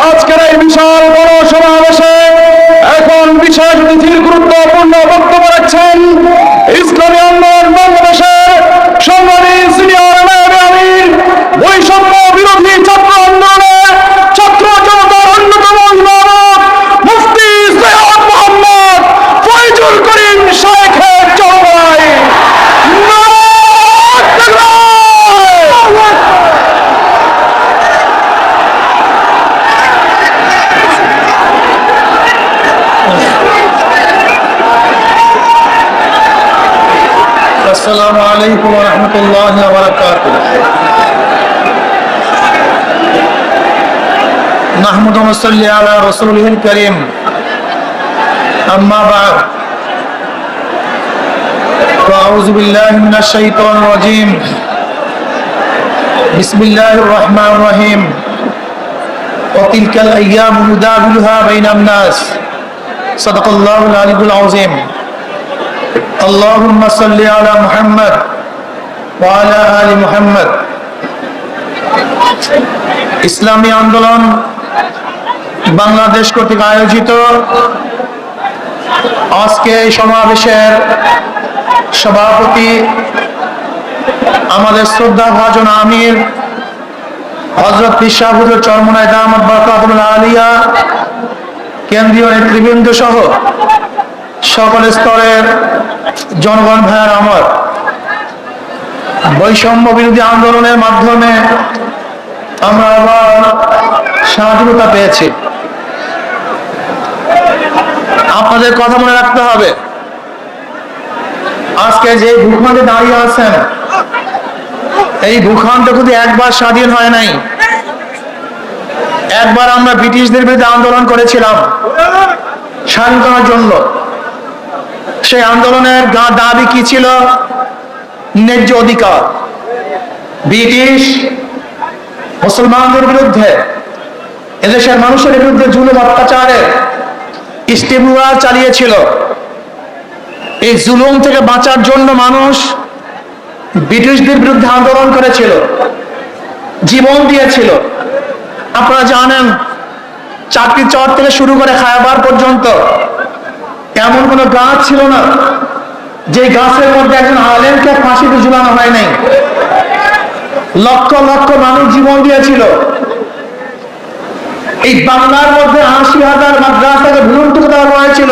আজকের এই বিশাল বড় সমাবেশে এখন বিশেষ অতিথির গুরুত্বপূর্ণ বক্তব্য রাখছেন ইসলামী আন্দোলন বাংলাদেশের সংগ্রামী সিনিয়র নায়েবে আমির, বৈষম্য বিরোধী ছাত্র আন্দোলনের ছাত্র জনতার অন্যতম অভিভাবক মুফতি সৈয়দ মোহাম্মদ ফয়জুল করিম শেখের চৌবাই। السلام عليكم ورحمة الله وبركاته. نحمد ونصلي على رسوله الكريم. أما بعد فأعوذ بالله من الشيطان الرجيم. بسم الله الرحمن الرحيم. وتلك الأيام نداولها بين الناس. صدق الله العلي العظيم. اللهم صل على محمد وعلى آل محمد. ইসলামী আন্দোলন বাংলাদেশ কর্তৃক আয়োজিত আজকে এই সমাবেশের সভাপতি আমাদের শ্রদ্ধাভাজন আমির হযরত পীর সাহেব হুজুর চরমনাই দামাত বরকাতুল আলিয়া, কেন্দ্রীয় নেতৃবৃন্দ সহ সকল স্তরের জনগণ ভাইয়ের আমার, বৈষম্য বিরোধী আন্দোলনের মাধ্যমে আমরা আবার স্বাধীনতা পেয়েছি। আপনাদের কথা মনে রাখতে হবে, আজকে যে ভূখণ্ডে দাঁড়িয়ে আছেন এই ভূখণ্ড কিন্তু একবার স্বাধীন হয় নাই। একবার আমরা ব্রিটিশদের বিরুদ্ধে আন্দোলন করেছিলাম স্বাধীনতার জন্য। সেই আন্দোলনের দাবি কি ছিল? ন্যায্য অধিকার। ব্রিটিশ মুসলমানদের বিরুদ্ধে, এদেশের মানুষের বিরুদ্ধে জুলুম অত্যাচারের ইস্তেমরার চালিয়েছিল। এই জুলুম থেকে বাঁচার জন্য মানুষ ব্রিটিশদের বিরুদ্ধে আন্দোলন করেছিল, জীবন দিয়েছিল। আপনারা জানেন, চাকরি চর থেকে শুরু করে খায়বার পর্যন্ত এমন কোন গাছ ছিল না যে গাছের মধ্যে একজন আলেমকে ফাঁসিতে ঝুলানো হয় নাই। লক্ষ লক্ষ মানুষ জীবন দিয়েছিল। এই বাংলার মধ্যে ৮০,০০০ মাদ্রাসাকে ভুলুণ্ঠিত করা হয়েছিল।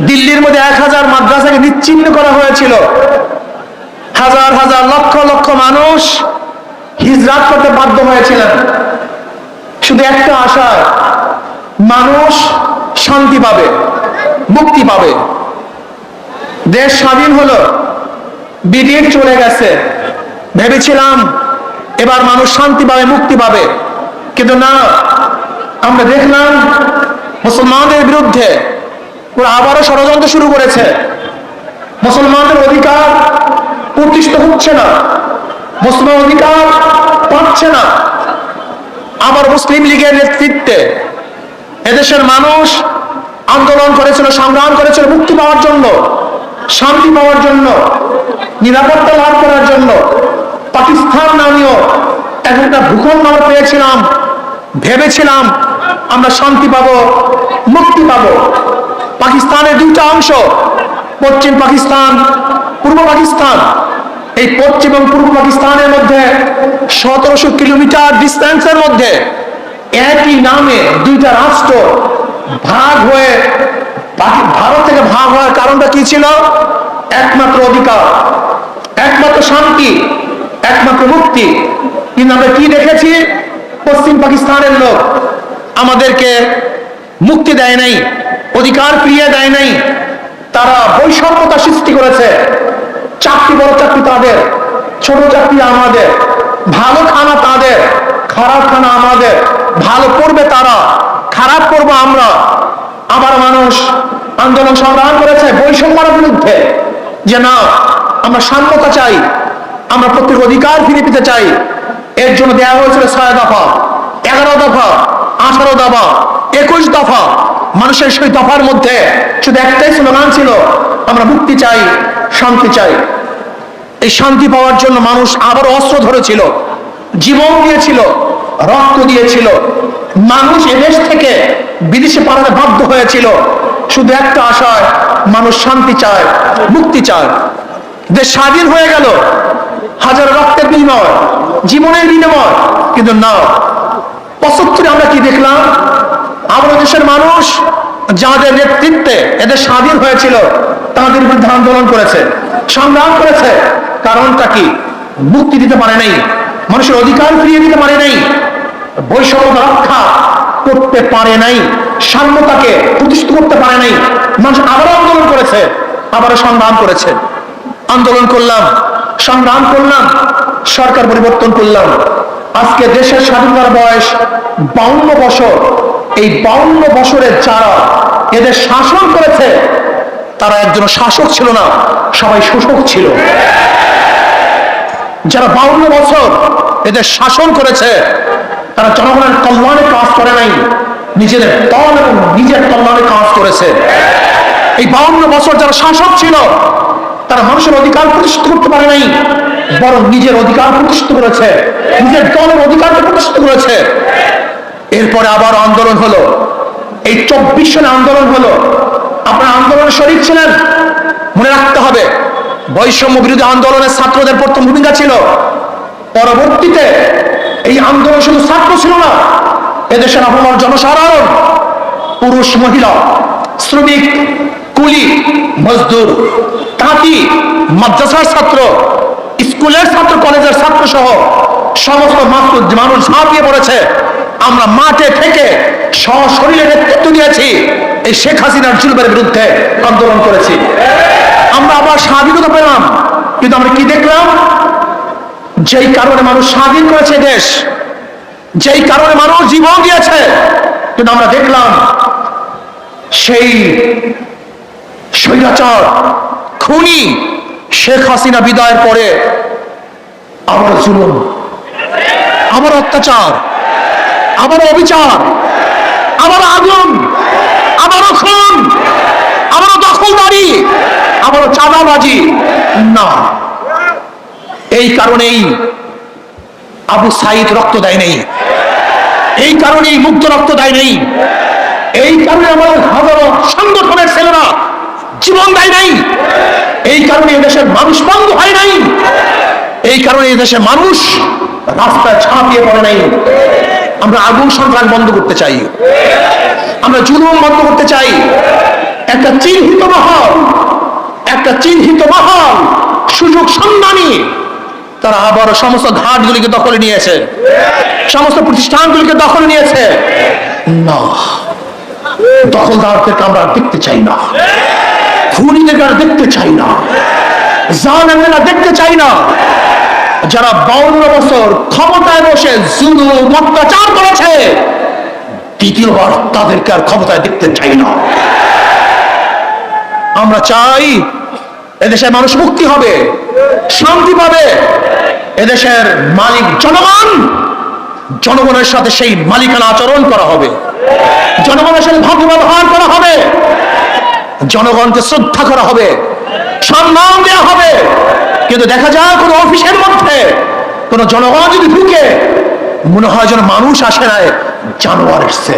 দিল্লির মধ্যে ১,০০০ মাদ্রাসাকে নিশ্চিহ্ন করা হয়েছিল। হাজার হাজার লক্ষ লক্ষ মানুষ হিজরাত করতে বাধ্য হয়েছিলেন শুধু একটা আশায়, মানুষ শান্তি পাবে, মুক্তি পাবে। দেশ স্বাধীন হলো, ব্রিটিশ চলে গেছে, ভেবেছিলাম এবার মানুষ শান্তি পাবে, মুক্তি পাবে। কিন্তু না, আমরা দেখলাম মুসলমানদের বিরুদ্ধে ওরা আবারও ষড়যন্ত্র শুরু করেছে। মুসলমানদের অধিকার প্রতিষ্ঠিত হচ্ছে না, মুসলমান অধিকার পাচ্ছে না। আবার মুসলিম লীগের নেতৃত্বে এদেশের মানুষ আন্দোলন করেছিল, সংগ্রাম করেছিল মুক্তি পাওয়ার জন্য, শান্তি পাওয়ার জন্য, নিরাপত্তা লাভ করার জন্য। পাকিস্তান নামীয় একটা ভূখণ্ড আমরা পেয়েছিলাম, ভেবেছিলাম আমরা শান্তি পাবো, মুক্তি পাবো। পাকিস্তানের দুইটা অংশ, পশ্চিম পাকিস্তান, পূর্ব পাকিস্তান। এই পশ্চিম এবং পূর্ব পাকিস্তানের মধ্যে ১৭০০ কিলোমিটার ডিস্টেন্সের মধ্যে একই নামে দুইটা রাষ্ট্র ভাগ হয়ে, ভারত থেকে ভাগ হওয়ার কারণটা কি ছিল? একমাত্র অধিকার, একমাত্র শান্তি, একমাত্র মুক্তি। কিন্তু আমরা কি দেখেছি? পশ্চিম পাকিস্তানের লোক আমাদেরকে মুক্তি দেয় নাই, অধিকার ফিরিয়ে দেয় নাই। তারা বৈষম্যতা সৃষ্টি করেছে। চাকরি বড় চাকরি তাদের, ছোট চাকরি আমাদের, ভালো খানা তাদের, খারাপ খানা আমাদের। ভালো করবে তারা, খারাপ করবো আমরা। আবার মানুষ আন্দোলন সংগ্রাম করেছে বৈষম্যের বিরুদ্ধে, যে না, আমরা সাম্যতা চাই, আমরা প্রত্যেক অধিকার ফিরে পেতে চাই। এর জন্য দেওয়া হয়েছিল ৬ দফা, ১১ দফা, ১৮ দফা, ২১ দফা। মানুষের সেই দফার মধ্যে শুধু একটাই স্লোগান ছিল, আমরা মুক্তি চাই, শান্তি চাই। এই শান্তি পাওয়ার জন্য মানুষ আবার অস্ত্র ধরেছিল, জীবন দিয়েছিল, রক্ত দিয়েছিল। মানুষ এদেশ থেকে বিদেশে পালাতে বাধ্য হয়েছিল শুধু একটা আশায়, মানুষ শান্তি চায়, মুক্তি চায়। দেশ স্বাধীন হয়ে গেল হাজার রক্তের বিনিময়, জীবনের বিনিময়, কিন্তু না, ৭৫ আমরা কি দেখলাম? আমাদের দেশের মানুষ যাদের নেতৃত্বে এদের স্বাধীন হয়েছিল তাদের বিরুদ্ধে আন্দোলন করেছে, সংগ্রাম করেছে। কারণটা কি? মুক্তি দিতে পারে নাই, মানুষের অধিকার ফিরিয়ে দিতে পারে নাই, বৈষম্য রক্ষা করতে পারে নাই, সাম্যতাকে প্রতিষ্ঠিত করতে পারে নাই। মানুষ আবারও আন্দোলন করেছে, আবারও সংগ্রাম করেছে। আন্দোলন করলাম, সংগ্রাম করলাম, সরকার পরিবর্তন করলাম। আজকে দেশের স্বাধীনতার বয়স 52 বছর। এই 52 বছরের যারা এদের শাসন করেছে তারা একজন শাসক ছিল না, সবাই শোষক ছিল। যারা 52 বছর এদের শাসন করেছে তারা জনগণের কল্যাণে কাজ করে নাই, নিজেদের দল এবং নিজের কল্যাণে কাজ করেছে। এই 52 বছর যারা শাসক ছিল তারা মানুষের অধিকার প্রতিষ্ঠিত করতে পারে নাই, বরং নিজের অধিকার প্রতিষ্ঠিত করেছে, নিজের দলের অধিকারকে প্রতিষ্ঠিত করেছে। এরপরে আবার আন্দোলন হলো, এই 24 সালে আন্দোলন হলো। আপনারা আন্দোলনে শরীক ছিলেন, মনে রাখতে হবে বৈষম্য বিরোধী আন্দোলনের ছাত্রদের প্রথম ভূমিকা ছিল। পরবর্তীতে এই আন্দোলন শুধু ছাত্র ছিল না, এদেশের আপামর জনসাধারণ, পুরুষ মহিলা, শ্রমিক, কুলি, মজদুর, তাঁতি, মাদ্রাসার ছাত্র, স্কুলের ছাত্র, কলেজের ছাত্র সহ সমস্ত মানুষ ঝাঁপিয়ে পড়েছে। আমরা মাঠে থেকে সশরীরে নেতৃত্ব দিয়েছি, এই শেখ হাসিনার জুলুমের বিরুদ্ধে আন্দোলন করেছি। আমরা আবার স্বাধীনতা পেলাম, কিন্তু আমরা কি দেখলাম? যেই কারণে মানুষ স্বাধীন করেছে দেশ, যেই কারণে মানুষ জীবন দিয়েছে, কিন্তু আমরা দেখলাম সেই স্বৈরাচার খুনি শেখ হাসিনা বিদায়ের পরে আবার জুলুম, আবার অত্যাচার, আবার অবিচার, আবার আগুন, আবারও খুন, আবারও দখলদারি, আবারও চাঁদাবাজি। না, এই কারণেই আবু সাইদ রক্ত দেয় নেই, এই কারণেই মুক্ত রক্ত দেয় নেই, এই কারণে আমাদের হাজারো সংগঠনের ছেলেরা জীবন দেয় নাই, এই কারণে এদেশের মানুষ বন্ধ হয় নাই, এই কারণে এদেশের মানুষ রাস্তায় ঝাঁপিয়ে পড়ে নাই। আমরা আগুন সন্ত্রাস বন্ধ করতে চাই, আমরা জুলুম বন্ধ করতে চাই। একটা চিহ্নিত মহল, একটা চিহ্নিত মহল, সুযোগ সন্ধানী, তারা আবার সমস্ত ঘাটগুলিকে দখলে নিয়েছে, সমস্ত প্রতিষ্ঠানগুলিকে দখলে নিয়েছে। না, দখলদারদেরকে আমরা দেখতে চাই না, খুনিদেরকে আর দেখতে চাই না, জালেমেরা দেখতে চাই না। যারা 52 বছর ক্ষমতায় বসে জুলুম অত্যাচার করেছে, দ্বিতীয়বার তাদেরকে আর ক্ষমতায় দেখতে চাই না। আমরা চাই এদেশের মানুষ মুক্তি হবে, শান্তি পাবে। এদেশের মালিক জনগণ, জনগণের সাথে সেই মালিকানা আচরণ করা হবে, জনগণের সাথে ভাব ব্যবহার করা হবে, জনগণকে শ্রদ্ধা করা হবে, সম্মান দেওয়া হবে। কিন্তু দেখা যায় কোন অফিসের মধ্যে কোন জনগণ যদি ঢুকে, মনে হয় যেন মানুষ আসে নাই, জানোয়ার এসছে।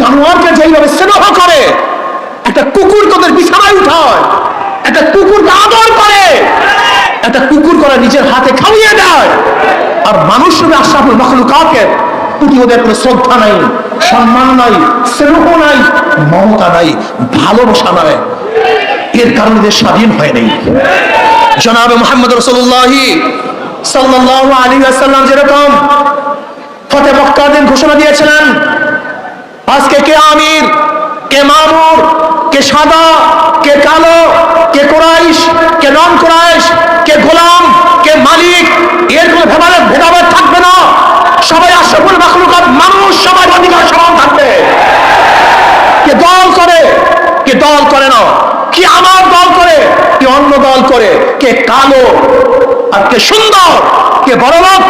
জানোয়ারকে যেইভাবে স্নেহ করে, একটা কুকুর তোদের বিছানায় উঠায়, একটা কুকুরকে আদর করে, একটা কুকুর করে নিজের হাতে খাইয়ে দেয়, আর মানুষ রূপে আশরাফুল মাখলুকাতের প্রতি ওদের কোনো শ্রদ্ধা নাই, সম্মান নাই, স্নেহ নাই, মমতা নাই, ভালোবাসা নাই। এর কারণে দেশ স্বাধীন হয় নাই। জনাবে মুহাম্মদ রাসূলুল্লাহ সাল্লাল্লাহু আলাইহি ওয়াসাল্লাম যেরকম ফতে মক্কার দিন ঘোষণা দিয়েছিলেন, আজকে কে আমির, কে মামুর, কে সাদা, কে কালো, কে কুরাইশ, কে নন কুরাইশ, কে গোলাম, কে মালিক, এর কোনো ভেদাভেদ থাকবে না। সবাই আশরাফুল মাখলুকাত মানুষ, সবাই অধিকার সমান থাকবে। কে দল করে, কে দল করে না, কি আমার দল করে, কি অন্য দল করে, কে কালো আর কে সুন্দর, কে বড়লোক,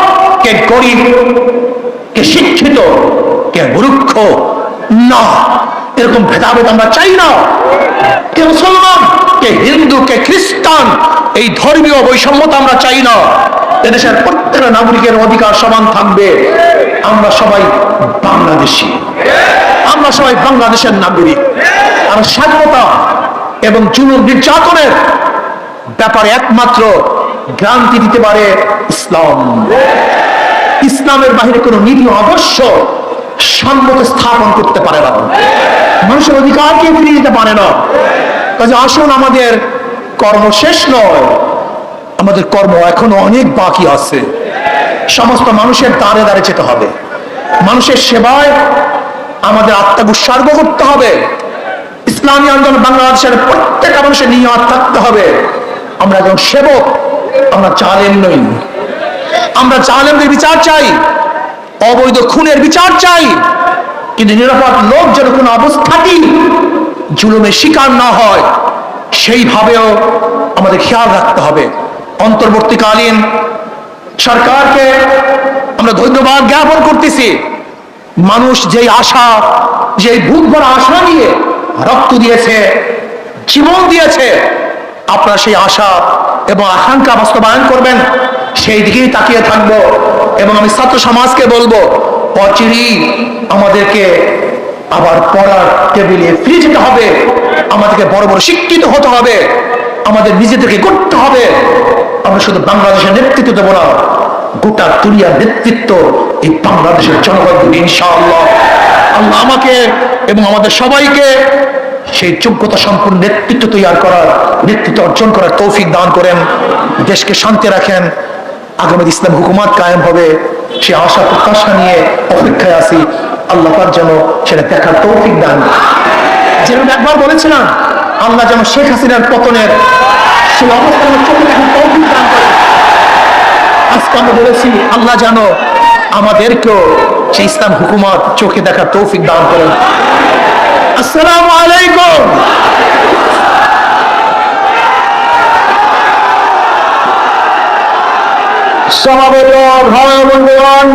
কে গরিব, কে শিক্ষিত, কে মূর্খ, না, এরকম ভেদাভেদ আমরা চাই না। কে মুসলমান, কে হিন্দু, কে খ্রিস্টান, এই ধর্মীয় বৈষম্যতা আমরা চাই না। এদেশের প্রত্যেকটা নাগরিকের অধিকার সমান থাকবে। আমরা সবাই বাংলাদেশি, আমরা সবাই বাংলাদেশের নাগরিক। আর স্বাধীনতা এবং জুলুম নির্যাতনের ব্যাপারে একমাত্র গ্রান্তি দিতে পারে ইসলাম। ইসলামের বাহিরে কোনো নীতি অবশ্য সম্মত স্থাপন করতে পারে না, মানুষের অধিকারকে ফিরিয়ে দিতে পারে না। কাজে আসুন, আমাদের কর্ম শেষ নয়, আমাদের কর্ম এখনো অনেক বাকি আছে। সমস্ত মানুষের দ্বারে দ্বারে যেতে হবে, মানুষের সেবায় আমাদের আত্মাকে উৎসর্গ করতে হবে। ইসলামী আন্দোলন বাংলাদেশের প্রত্যেকটা মানুষের নিয়ত থাকতে হবে, আমরা একজন সেবক, আমরা জালেম নই। আমরা জালেমদের বিচার চাই, অবৈধ খুনের বিচার চাই, কিন্তু নিরাপদ লোক যেন কোনো অবস্থাতেই জুলুমের শিকার না হয় সেইভাবেও আমাদের খেয়াল রাখতে হবে। অন্তর্বর্তীকালীন সরকারকে আমরা ধন্যবাদ জ্ঞাপন করতেছি। মানুষ যেই আশা, যেই বুক ভরা আশা নিয়ে রক্ত দিয়েছে, জীবন দিয়েছে, আপনারা সেই আশা এবং আকাঙ্ক্ষা বাস্তবায়ন করবেন, সেই দিকেই তাকিয়ে থাকবো। এবং আমি ছাত্র সমাজকে বলবো, অচিরেই আমাদেরকে আবার পড়ার টেবিলে ফিরে যেতে হবে, আমাদেরকে বড় বড় শিক্ষিত হতে হবে, আমাদের নিজেদেরকে করতে হবে। আমরা শুধু বাংলাদেশের নেতৃত্ব দেবো না, গোটা দুনিয়ার নেতৃত্ব এই বাংলাদেশের জনগণ দেবে ইনশাআল্লাহ। আল্লাহ আমাকে এবং আমাদের সবাইকে সেই যোগ্যতা সম্পূর্ণ নেতৃত্ব তৈরি করার, নেতৃত্ব অর্জন করার তৌফিক দান করেন। দেশকে শান্তি রাখেন, আগামী ইসলাম হুকুমত কায়েম হবে সে আশা প্রত্যাশা নিয়ে অপেক্ষায় আছি। আল্লাহ পাক যেন সেটা দেখার তৌফিক দান। যেরকম একবার বলেছিলাম, আল্লাহ যেন শেখ হাসিনার পতনের সেই অবস্থান চোখে দেখার তৌফিক দান করে। আজকে আমরা বলেছি, আল্লাহ যেন আমাদেরকেও সেই ইসলাম হুকুমত চোখে দেখার তৌফিক দান করেন। আসসালামু আলাইকুম। সমাবেত ভাই বন্ধুগণ,